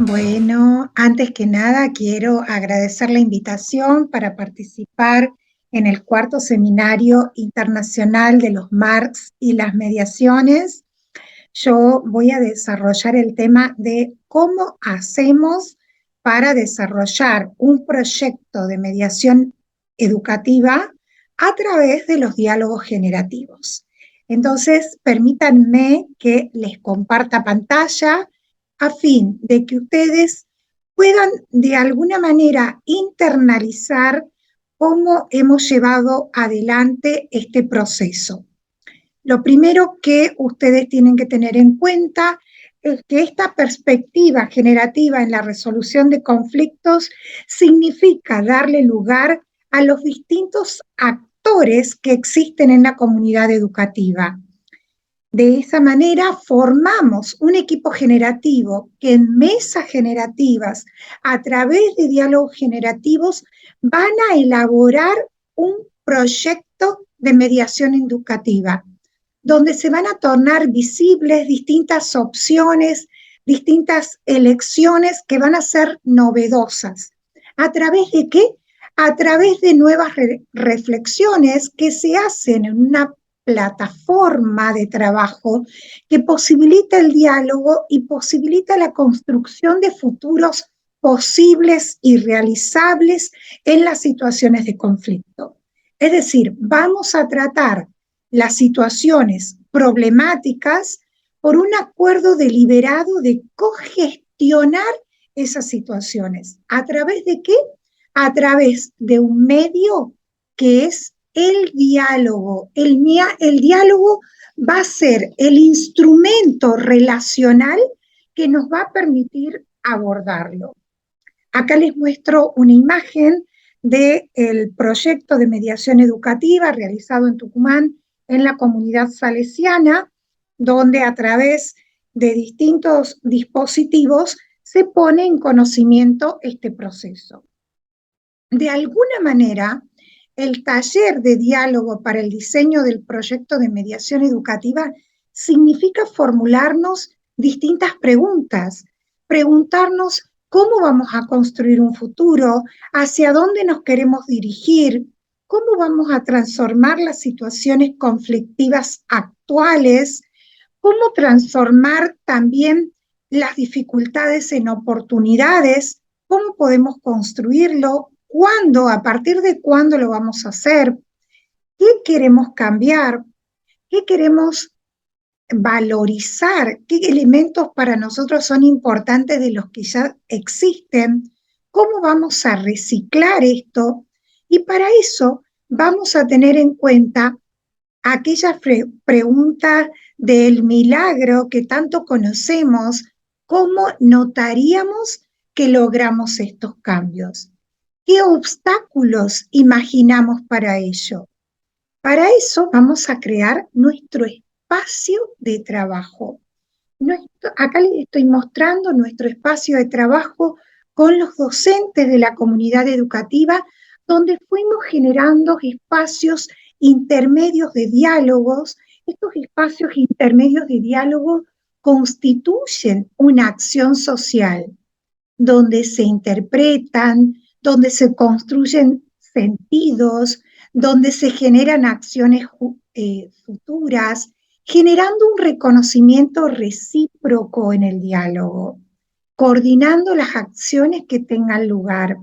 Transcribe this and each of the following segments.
Bueno, antes que nada quiero agradecer la invitación para participar en el cuarto seminario internacional de los MARCs y las mediaciones. Yo voy a desarrollar el tema de cómo hacemos para desarrollar un proyecto de mediación educativa a través de los diálogos generativos. Entonces, permítanme que les comparta pantalla a fin de que ustedes puedan de alguna manera internalizar cómo hemos llevado adelante este proceso. Lo primero que ustedes tienen que tener en cuenta es que esta perspectiva generativa en la resolución de conflictos significa darle lugar a los distintos actores que existen en la comunidad educativa. De esa manera formamos un equipo generativo que en mesas generativas, a través de diálogos generativos, van a elaborar un proyecto de mediación educativa, donde se van a tornar visibles distintas opciones, distintas elecciones que van a ser novedosas. ¿A través de qué? A través de nuevas reflexiones que se hacen en una plataforma de trabajo que posibilita el diálogo y posibilita la construcción de futuros posibles y realizables en las situaciones de conflicto. Es decir, vamos a tratar las situaciones problemáticas por un acuerdo deliberado de cogestionar esas situaciones. ¿A través de qué? A través de un medio que es el diálogo. El diálogo va a ser el instrumento relacional que nos va a permitir abordarlo. Acá les muestro una imagen del proyecto de mediación educativa realizado en Tucumán en la comunidad salesiana, donde a través de distintos dispositivos se pone en conocimiento este proceso. De alguna manera, el taller de diálogo para el diseño del proyecto de mediación educativa significa formularnos distintas preguntas, preguntarnos cómo vamos a construir un futuro, hacia dónde nos queremos dirigir, cómo vamos a transformar las situaciones conflictivas actuales, cómo transformar también las dificultades en oportunidades, cómo podemos construirlo, cuándo, a partir de cuándo lo vamos a hacer, qué queremos cambiar, qué queremos valorizar, qué elementos para nosotros son importantes de los que ya existen, cómo vamos a reciclar esto, y para eso vamos a tener en cuenta aquella pregunta del milagro que tanto conocemos, ¿cómo notaríamos que logramos estos cambios? ¿Qué obstáculos imaginamos para ello? Para eso vamos a crear nuestro espacio de trabajo. Acá les estoy mostrando nuestro espacio de trabajo con los docentes de la comunidad educativa, donde fuimos generando espacios intermedios de diálogos. Estos espacios intermedios de diálogo constituyen una acción social, donde se interpretan, donde se construyen sentidos, donde se generan acciones futuras, generando un reconocimiento recíproco en el diálogo, coordinando las acciones que tengan lugar.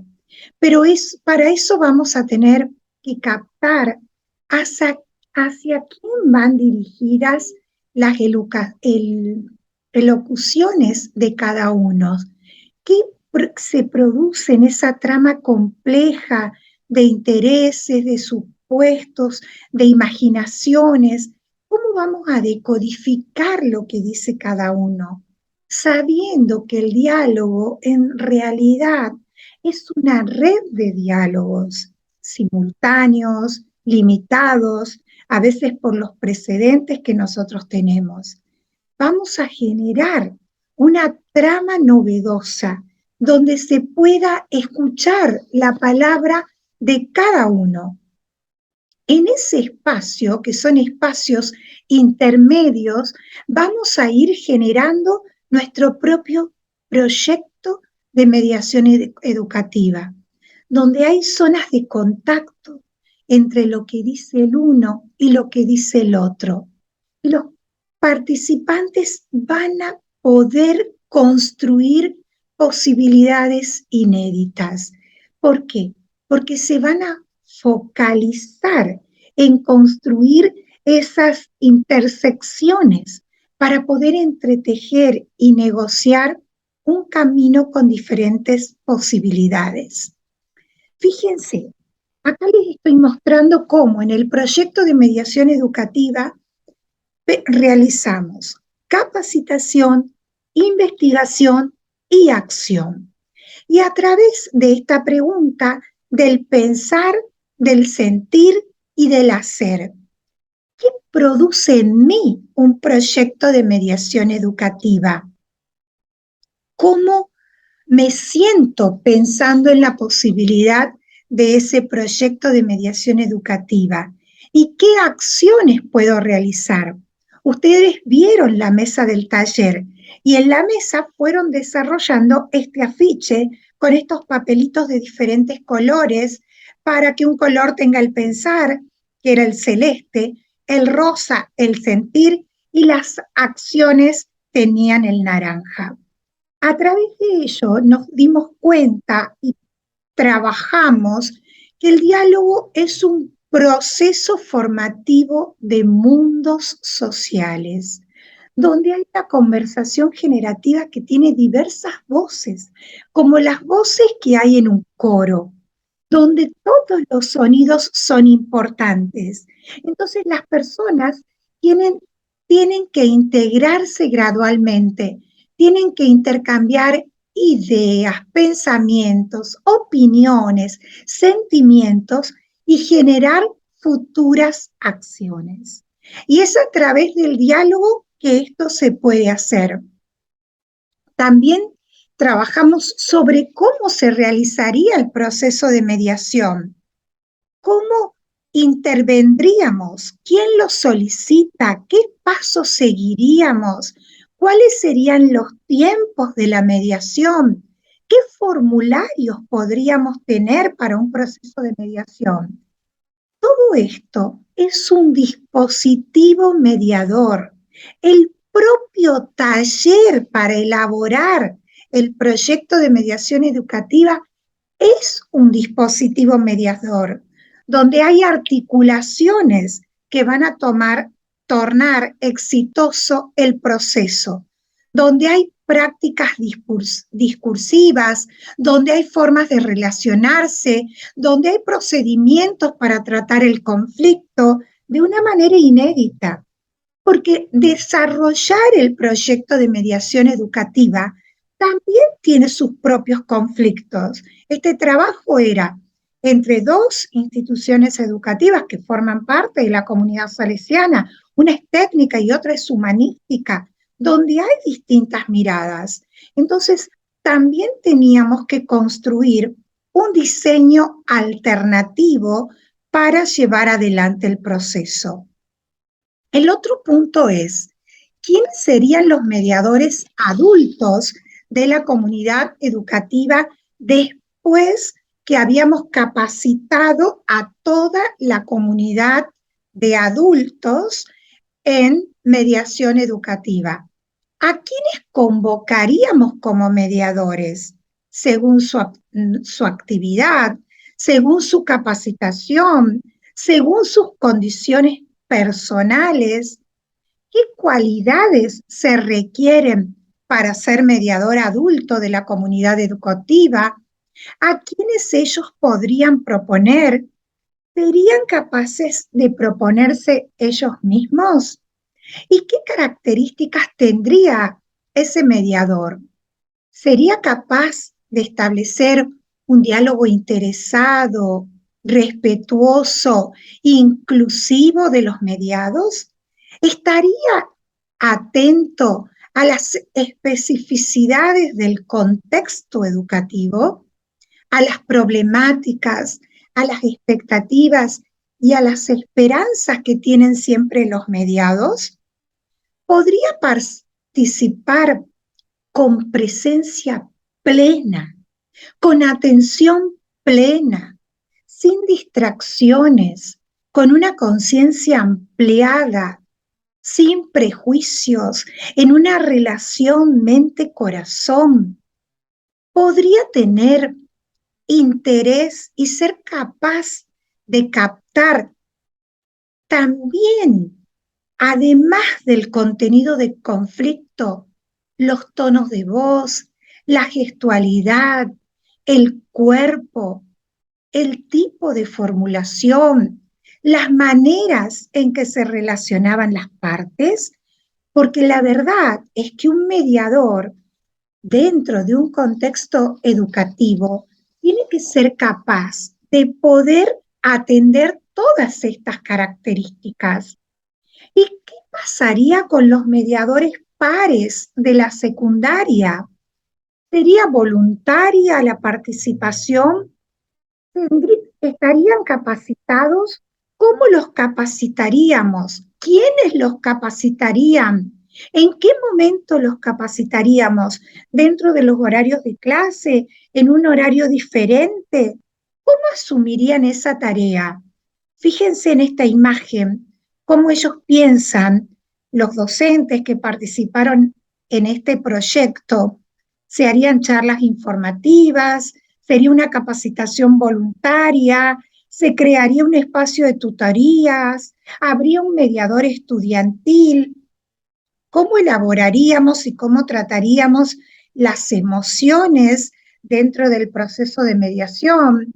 Pero para eso vamos a tener que captar hacia quién van dirigidas las elocuciones de cada uno. ¿Qué se produce en esa trama compleja de intereses, de supuestos, de imaginaciones? ¿Cómo vamos a decodificar lo que dice cada uno? Sabiendo que el diálogo en realidad es una red de diálogos simultáneos, limitados, a veces por los precedentes que nosotros tenemos. Vamos a generar una trama novedosa, donde se pueda escuchar la palabra de cada uno. En ese espacio, que son espacios intermedios, vamos a ir generando nuestro propio proyecto de mediación educativa, donde hay zonas de contacto entre lo que dice el uno y lo que dice el otro. Y los participantes van a poder construir posibilidades inéditas. ¿Por qué? Porque se van a focalizar en construir esas intersecciones para poder entretejer y negociar un camino con diferentes posibilidades. Fíjense, acá les estoy mostrando cómo en el proyecto de mediación educativa realizamos capacitación, investigación y acción. Y a través de esta pregunta del pensar, del sentir y del hacer, ¿qué produce en mí un proyecto de mediación educativa? ¿Cómo me siento pensando en la posibilidad de ese proyecto de mediación educativa? ¿Y qué acciones puedo realizar? Ustedes vieron la mesa del taller y en la mesa fueron desarrollando este afiche con estos papelitos de diferentes colores para que un color tenga el pensar, que era el celeste, el rosa, el sentir, y las acciones tenían el naranja. A través de ello nos dimos cuenta y trabajamos que el diálogo es un proceso formativo de mundos sociales, donde hay una conversación generativa que tiene diversas voces, como las voces que hay en un coro, donde todos los sonidos son importantes. Entonces las personas tienen que integrarse gradualmente, tienen que intercambiar ideas, pensamientos, opiniones, sentimientos y generar futuras acciones. Y es a través del diálogo que esto se puede hacer. También trabajamos sobre cómo se realizaría el proceso de mediación, cómo intervendríamos, quién lo solicita, qué pasos seguiríamos, cuáles serían los tiempos de la mediación, qué formularios podríamos tener para un proceso de mediación. Todo esto es un dispositivo mediador. El propio taller para elaborar el proyecto de mediación educativa es un dispositivo mediador, donde hay articulaciones que van a tornar exitoso el proceso, donde hay prácticas discursivas, donde hay formas de relacionarse, donde hay procedimientos para tratar el conflicto de una manera inédita. Porque desarrollar el proyecto de mediación educativa también tiene sus propios conflictos. Este trabajo era entre dos instituciones educativas que forman parte de la comunidad salesiana, una es técnica y otra es humanística, donde hay distintas miradas. Entonces, también teníamos que construir un diseño alternativo para llevar adelante el proceso. El otro punto es, ¿quiénes serían los mediadores adultos de la comunidad educativa después que habíamos capacitado a toda la comunidad de adultos en mediación educativa? ¿A quiénes convocaríamos como mediadores? Según su actividad, según su capacitación, según sus condiciones personales, qué cualidades se requieren para ser mediador adulto de la comunidad educativa, a quienes ellos podrían proponer, ¿serían capaces de proponerse ellos mismos? ¿Y qué características tendría ese mediador? ¿Sería capaz de establecer un diálogo interesado, respetuoso, inclusivo de los mediados? ¿Estaría atento a las especificidades del contexto educativo, a las problemáticas, a las expectativas y a las esperanzas que tienen siempre los mediados? ¿Podría participar con presencia plena, con atención plena, sin distracciones, con una conciencia ampliada, sin prejuicios, en una relación mente-corazón? ¿Podría tener interés y ser capaz de captar también, además del contenido de conflicto, los tonos de voz, la gestualidad, el cuerpo, el tipo de formulación, las maneras en que se relacionaban las partes? Porque la verdad es que un mediador dentro de un contexto educativo tiene que ser capaz de poder atender todas estas características. ¿Y qué pasaría con los mediadores pares de la secundaria? ¿Sería voluntaria la participación? ¿Estarían capacitados? ¿Cómo los capacitaríamos? ¿Quiénes los capacitarían? ¿En qué momento los capacitaríamos? ¿Dentro de los horarios de clase? ¿En un horario diferente? ¿Cómo asumirían esa tarea? Fíjense en esta imagen, cómo ellos piensan, los docentes que participaron en este proyecto. Se harían charlas informativas, sería una capacitación voluntaria, se crearía un espacio de tutorías, habría un mediador estudiantil. ¿Cómo elaboraríamos y cómo trataríamos las emociones dentro del proceso de mediación?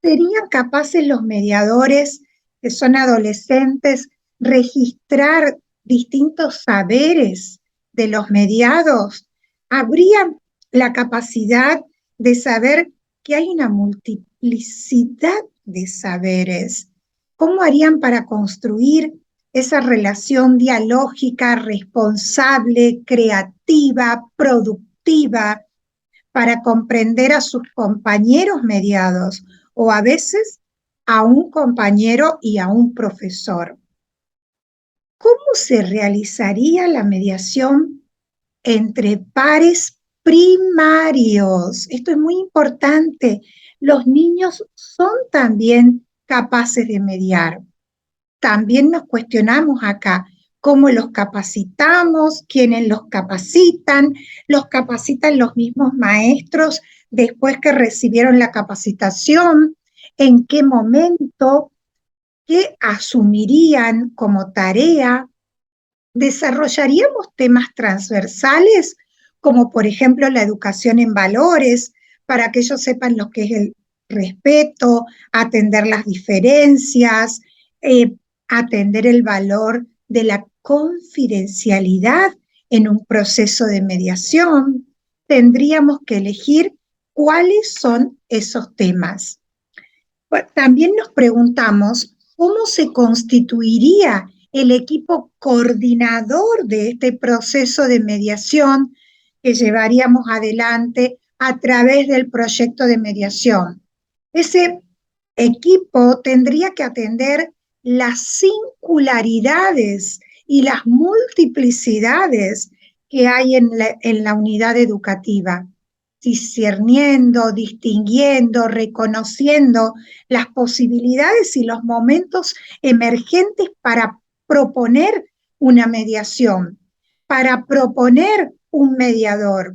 ¿Serían capaces los mediadores, que son adolescentes, registrar distintos saberes de los mediados? ¿Habría la capacidad de saber que hay una multiplicidad de saberes? ¿Cómo harían para construir esa relación dialógica, responsable, creativa, productiva, para comprender a sus compañeros mediados o a veces a un compañero y a un profesor? ¿Cómo se realizaría la mediación entre pares primarios? Esto es muy importante. Los niños son también capaces de mediar. También nos cuestionamos acá cómo los capacitamos, quiénes los capacitan los mismos maestros después que recibieron la capacitación, en qué momento, qué asumirían como tarea. Desarrollaríamos temas transversales, como por ejemplo la educación en valores, para que ellos sepan lo que es el respeto, atender las diferencias, eh, atender el valor de la confidencialidad en un proceso de mediación. Tendríamos que elegir cuáles son esos temas. También nos preguntamos cómo se constituiría el equipo coordinador de este proceso de mediación que llevaríamos adelante a través del proyecto de mediación. Ese equipo tendría que atender las singularidades y las multiplicidades que hay en la unidad educativa, discerniendo, distinguiendo, reconociendo las posibilidades y los momentos emergentes para proponer una mediación, para proponer un mediador.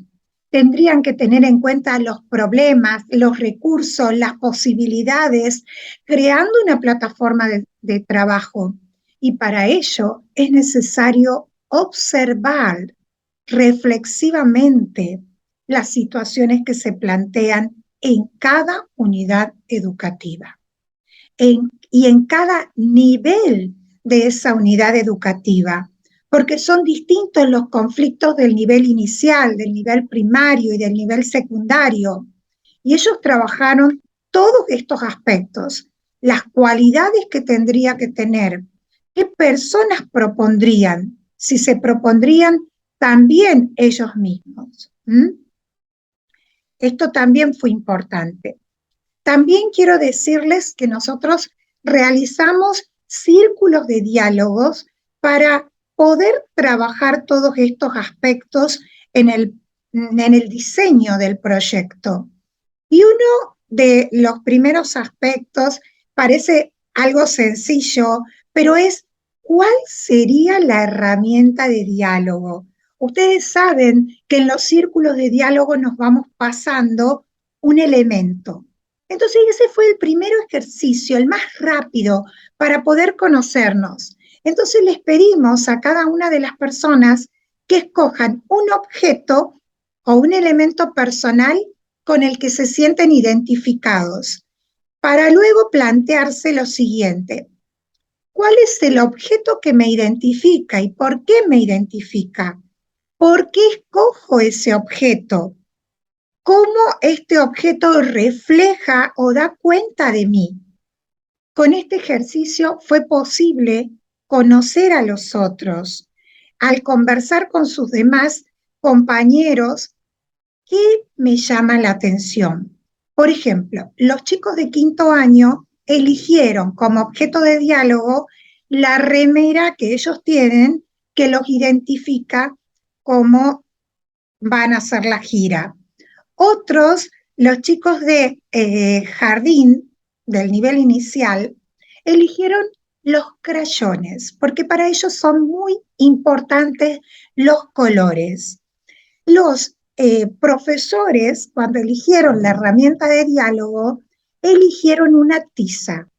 Tendrían que tener en cuenta los problemas, los recursos, las posibilidades, creando una plataforma de trabajo. Y para ello es necesario observar reflexivamente las situaciones que se plantean en cada unidad educativa y en cada nivel de esa unidad educativa, porque son distintos los conflictos del nivel inicial, del nivel primario y del nivel secundario. Y ellos trabajaron todos estos aspectos, las cualidades que tendría que tener, qué personas propondrían, si se propondrían también ellos mismos. Esto también fue importante. También quiero decirles que nosotros realizamos círculos de diálogos para poder trabajar todos estos aspectos en el diseño del proyecto. Y uno de los primeros aspectos parece algo sencillo, pero es ¿cuál sería la herramienta de diálogo? Ustedes saben que en los círculos de diálogo nos vamos pasando un elemento. Entonces ese fue el primer ejercicio, el más rápido para poder conocernos. Entonces les pedimos a cada una de las personas que escojan un objeto o un elemento personal con el que se sienten identificados, para luego plantearse lo siguiente: ¿cuál es el objeto que me identifica y por qué me identifica? ¿Por qué escojo ese objeto? ¿Cómo este objeto refleja o da cuenta de mí? Con este ejercicio fue posible conocer a los otros. Al conversar con sus demás compañeros, ¿qué me llama la atención? Por ejemplo, los chicos de quinto año eligieron como objeto de diálogo la remera que ellos tienen que los identifica como van a hacer la gira. Otros, los chicos de jardín del nivel inicial, eligieron los crayones, porque para ellos son muy importantes los colores. Los profesores, cuando eligieron la herramienta de diálogo, eligieron una tiza,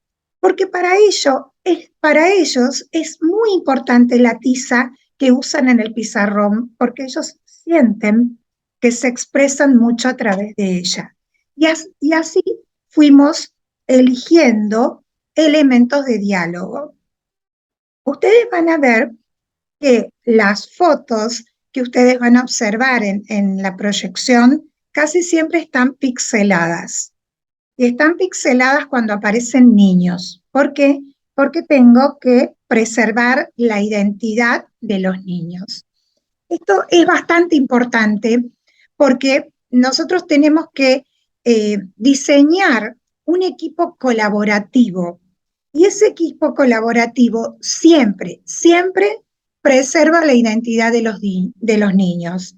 porque para ellos es muy importante la tiza que usan en el pizarrón, porque ellos sienten que se expresan mucho a través de ella. Y así fuimos eligiendo elementos de diálogo. Ustedes van a ver que las fotos que ustedes van a observar en la proyección casi siempre están pixeladas. Y están pixeladas cuando aparecen niños. ¿Por qué? Porque tengo que preservar la identidad de los niños. Esto es bastante importante porque nosotros tenemos que diseñar un equipo colaborativo. Y ese equipo colaborativo siempre, siempre preserva la identidad de los niños.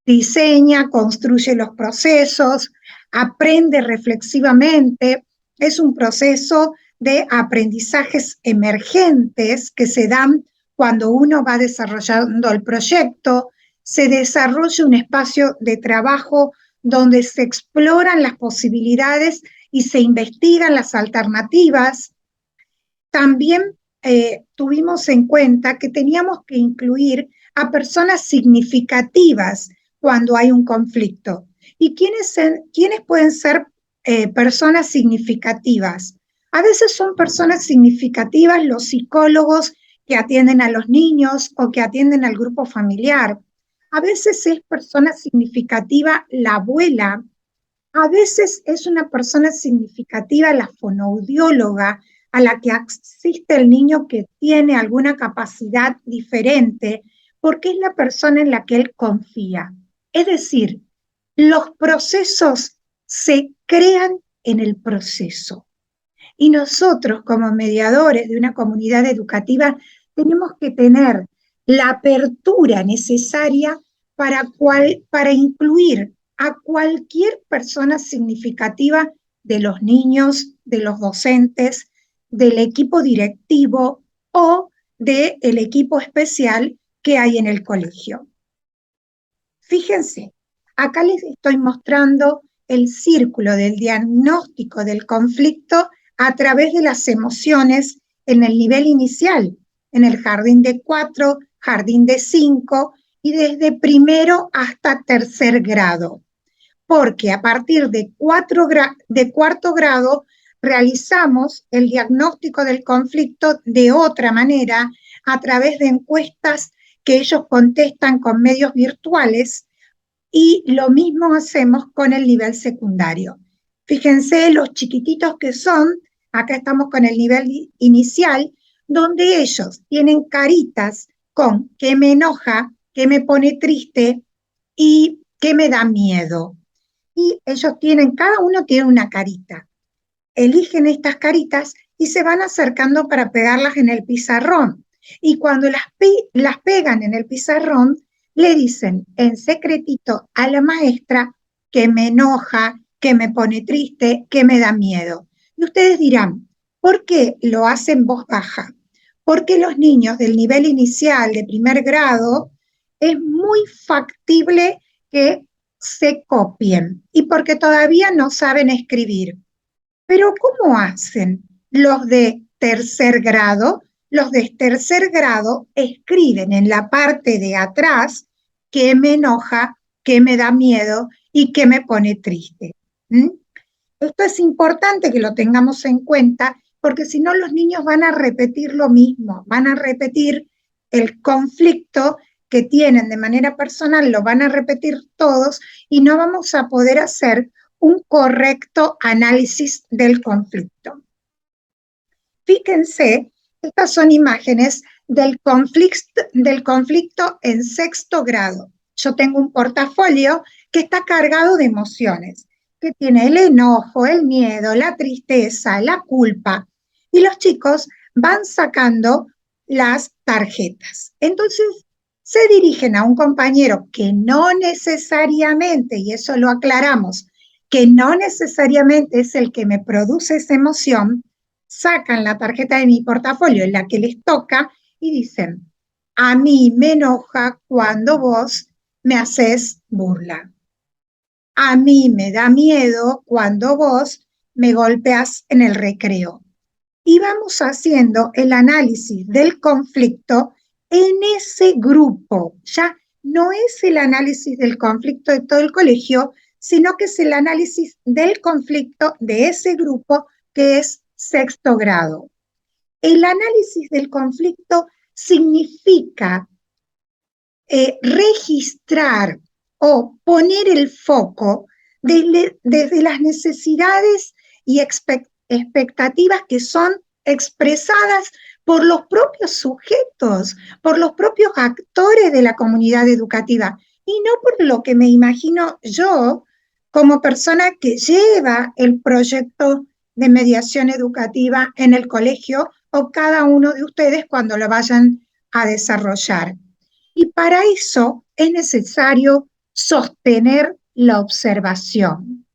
Diseña, construye los procesos, aprende reflexivamente. Es un proceso de aprendizajes emergentes que se dan cuando uno va desarrollando el proyecto. Se desarrolla un espacio de trabajo donde se exploran las posibilidades y se investigan las alternativas. También tuvimos en cuenta que teníamos que incluir a personas significativas cuando hay un conflicto. ¿Y quiénes pueden ser personas significativas? A veces son personas significativas los psicólogos que atienden a los niños o que atienden al grupo familiar. A veces es persona significativa la abuela. A veces es una persona significativa la fonoaudióloga a la que asiste el niño que tiene alguna capacidad diferente, porque es la persona en la que él confía. Es decir, los procesos se crean en el proceso. Y nosotros, como mediadores de una comunidad educativa, tenemos que tener la apertura necesaria para incluir a cualquier persona significativa de los niños, de los docentes, del equipo directivo o del equipo especial que hay en el colegio. Fíjense, acá les estoy mostrando el círculo del diagnóstico del conflicto a través de las emociones en el nivel inicial, en el jardín de 4, jardín de 5 y desde primero hasta tercer grado. Porque a partir de cuarto grado realizamos el diagnóstico del conflicto de otra manera a través de encuestas que ellos contestan con medios virtuales y lo mismo hacemos con el nivel secundario. Fíjense los chiquititos que son, acá estamos con el nivel inicial, donde ellos tienen caritas con qué me enoja, qué me pone triste y qué me da miedo. Y ellos tienen, cada uno tiene una carita. Eligen estas caritas y se van acercando para pegarlas en el pizarrón. Y cuando las pegan en el pizarrón, le dicen en secretito a la maestra que me enoja, que me pone triste, que me da miedo. Y ustedes dirán, ¿por qué lo hacen en voz baja? Porque los niños del nivel inicial de primer grado es muy factible que se copien y porque todavía no saben escribir. Pero ¿cómo hacen los de tercer grado? Los de tercer grado escriben en la parte de atrás qué me enoja, qué me da miedo y qué me pone triste. ¿Mm? Esto es importante que lo tengamos en cuenta porque si no los niños van a repetir lo mismo, van a repetir el conflicto que tienen de manera personal, lo van a repetir todos y no vamos a poder hacer un correcto análisis del conflicto. Fíjense, estas son imágenes del conflicto en sexto grado. Yo tengo un portafolio que está cargado de emociones, que tiene el enojo, el miedo, la tristeza, la culpa, y los chicos van sacando las tarjetas. Entonces, se dirigen a un compañero que no necesariamente, y eso lo aclaramos, que no necesariamente es el que me produce esa emoción, sacan la tarjeta de mi portafolio, en la que les toca, y dicen, a mí me enoja cuando vos me haces burla. A mí me da miedo cuando vos me golpeas en el recreo. Y vamos haciendo el análisis del conflicto en ese grupo. Ya no es el análisis del conflicto de todo el colegio, sino que es el análisis del conflicto de ese grupo que es sexto grado. El análisis del conflicto significa registrar o poner el foco desde las necesidades y expectativas que son expresadas por los propios sujetos, por los propios actores de la comunidad educativa, y no por lo que me imagino yo como persona que lleva el proyecto de mediación educativa en el colegio o cada uno de ustedes cuando lo vayan a desarrollar. Y para eso es necesario sostener la observación,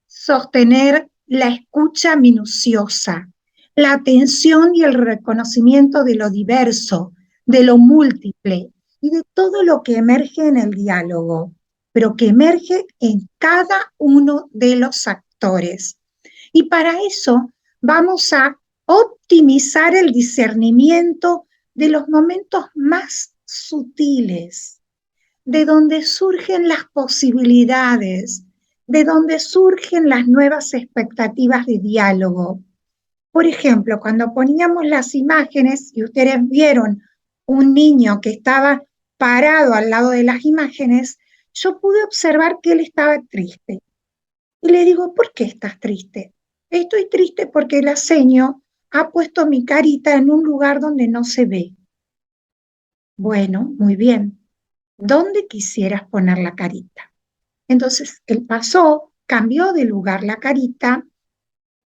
sostener la escucha minuciosa, la atención y el reconocimiento de lo diverso, de lo múltiple y de todo lo que emerge en el diálogo, pero que emerge en cada uno de los actores. Y para eso vamos a optimizar el discernimiento de los momentos más sutiles, de donde surgen las posibilidades, de donde surgen las nuevas expectativas de diálogo. Por ejemplo, cuando poníamos las imágenes y ustedes vieron un niño que estaba parado al lado de las imágenes, yo pude observar que él estaba triste. Y le digo, ¿por qué estás triste? Estoy triste porque la seño ha puesto mi carita en un lugar donde no se ve. Bueno, muy bien. ¿Dónde quisieras poner la carita? Entonces él pasó, cambió de lugar la carita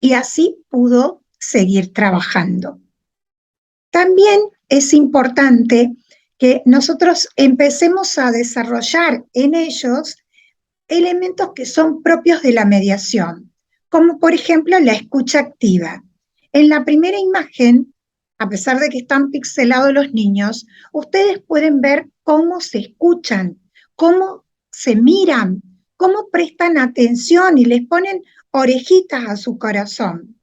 y así pudo seguir trabajando. También es importante que nosotros empecemos a desarrollar en ellos elementos que son propios de la mediación, como por ejemplo la escucha activa. En la primera imagen, a pesar de que están pixelados los niños, ustedes pueden ver cómo se escuchan, cómo se miran, cómo prestan atención y les ponen orejitas a su corazón.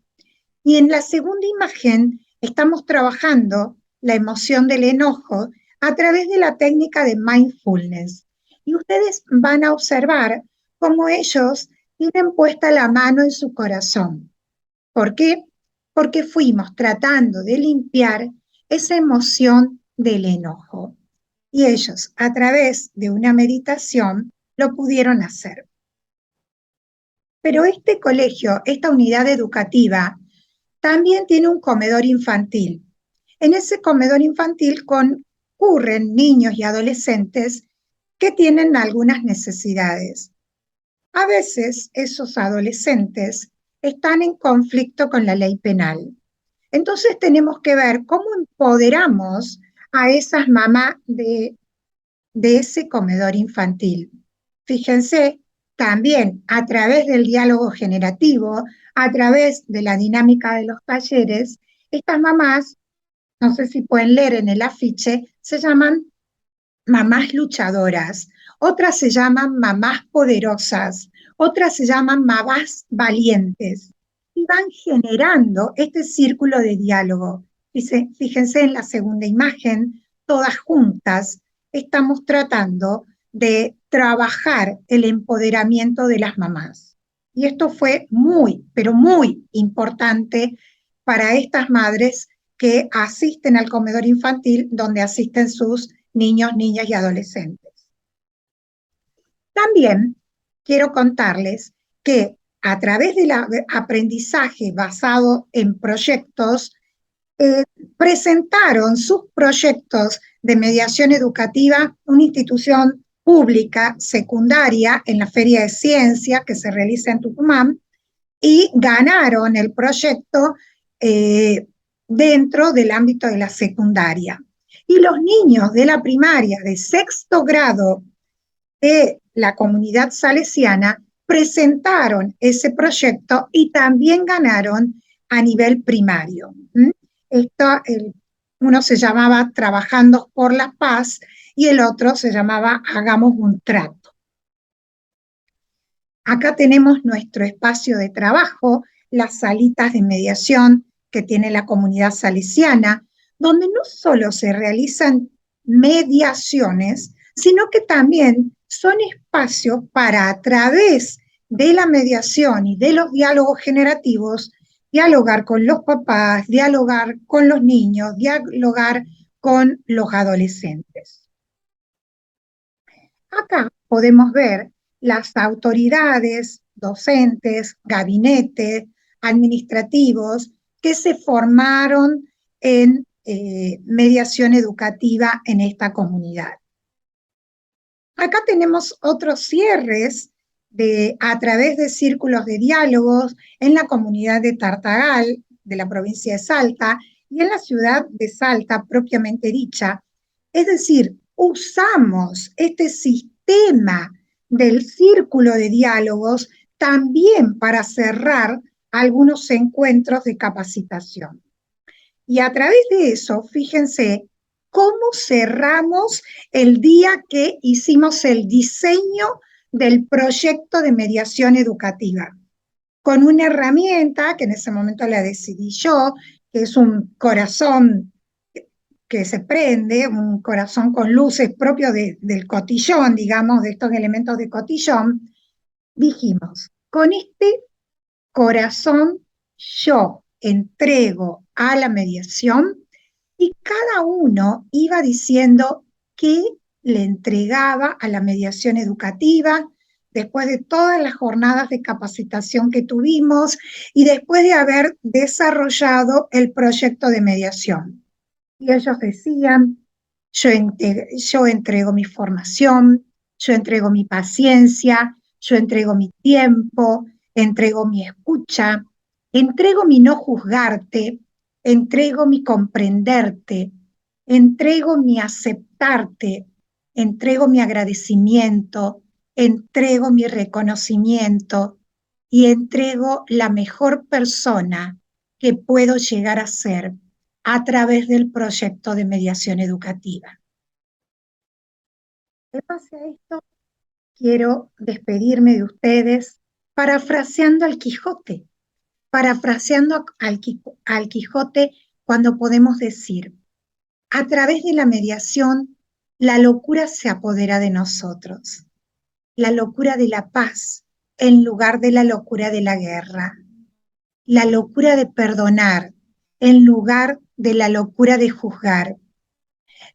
Y en la segunda imagen estamos trabajando la emoción del enojo a través de la técnica de mindfulness. Y ustedes van a observar cómo ellos tienen puesta la mano en su corazón. ¿Por qué? Porque fuimos tratando de limpiar esa emoción del enojo. Y ellos, a través de una meditación, lo pudieron hacer. Pero este colegio, esta unidad educativa, también tiene un comedor infantil. En ese comedor infantil, con concurren niños y adolescentes que tienen algunas necesidades. A veces esos adolescentes están en conflicto con la ley penal. Entonces tenemos que ver cómo empoderamos a esas mamás de ese comedor infantil. Fíjense, también a través del diálogo generativo, a través de la dinámica de los talleres, estas mamás, no sé si pueden leer en el afiche, se llaman mamás luchadoras, otras se llaman mamás poderosas, otras se llaman mamás valientes, y van generando este círculo de diálogo. Fíjense en la segunda imagen, todas juntas estamos tratando de trabajar el empoderamiento de las mamás. Y esto fue muy, pero muy importante para estas madres que asisten al comedor infantil donde asisten sus niños, niñas y adolescentes. También quiero contarles que a través del aprendizaje basado en proyectos, presentaron sus proyectos de mediación educativa una institución pública secundaria en la Feria de Ciencia que se realiza en Tucumán y ganaron el proyecto dentro del ámbito de la secundaria. Y los niños de la primaria de sexto grado de la comunidad salesiana presentaron ese proyecto y también ganaron a nivel primario. Esto, uno se llamaba Trabajando por la Paz y el otro se llamaba Hagamos un trato. Acá tenemos nuestro espacio de trabajo, las salitas de mediación que tiene la comunidad salesiana, donde no solo se realizan mediaciones, sino que también son espacios para, a través de la mediación y de los diálogos generativos, dialogar con los papás, dialogar con los niños, dialogar con los adolescentes. Acá podemos ver las autoridades, docentes, gabinetes, administrativos que se formaron en mediación educativa en esta comunidad. Acá tenemos otros cierres a través de círculos de diálogos en la comunidad de Tartagal, de la provincia de Salta, y en la ciudad de Salta propiamente dicha. Es decir, usamos este sistema del círculo de diálogos también para cerrar algunos encuentros de capacitación. Y a través de eso, fíjense cómo cerramos el día que hicimos el diseño del proyecto de mediación educativa, con una herramienta que en ese momento la decidí yo, que es un corazón que se prende, un corazón con luces propio del cotillón, digamos, de estos elementos de cotillón. Dijimos, con este corazón yo entrego a la mediación y cada uno iba diciendo qué le entregaba a la mediación educativa después de todas las jornadas de capacitación que tuvimos y después de haber desarrollado el proyecto de mediación. Y ellos decían, yo entrego mi formación, yo entrego mi paciencia, yo entrego mi tiempo, entrego mi escucha, entrego mi no juzgarte, entrego mi comprenderte, entrego mi aceptarte, entrego mi agradecimiento, entrego mi reconocimiento y entrego la mejor persona que puedo llegar a ser a través del proyecto de mediación educativa. En base a esto, quiero despedirme de ustedes parafraseando al Quijote, parafraseando al Quijote cuando podemos decir, a través de la mediación, la locura se apodera de nosotros, la locura de la paz en lugar de la locura de la guerra, la locura de perdonar en lugar de la locura de juzgar,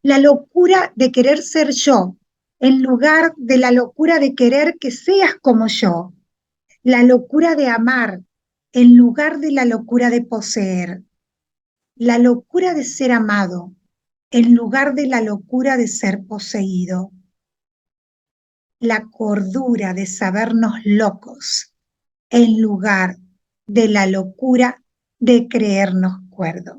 la locura de querer ser yo en lugar de la locura de querer que seas como yo, la locura de amar en lugar de la locura de poseer, la locura de ser amado en lugar de la locura de ser poseído, la cordura de sabernos locos, en lugar de la locura de creernos cuerdos.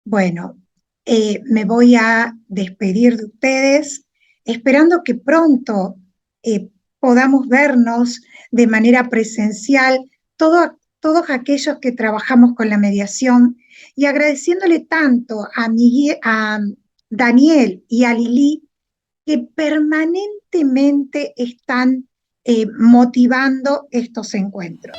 Bueno, me voy a despedir de ustedes, esperando que pronto podamos vernos de manera presencial, todos aquellos que trabajamos con la mediación, y agradeciéndole tanto a Daniel y a Lili, que permanentemente están motivando estos encuentros.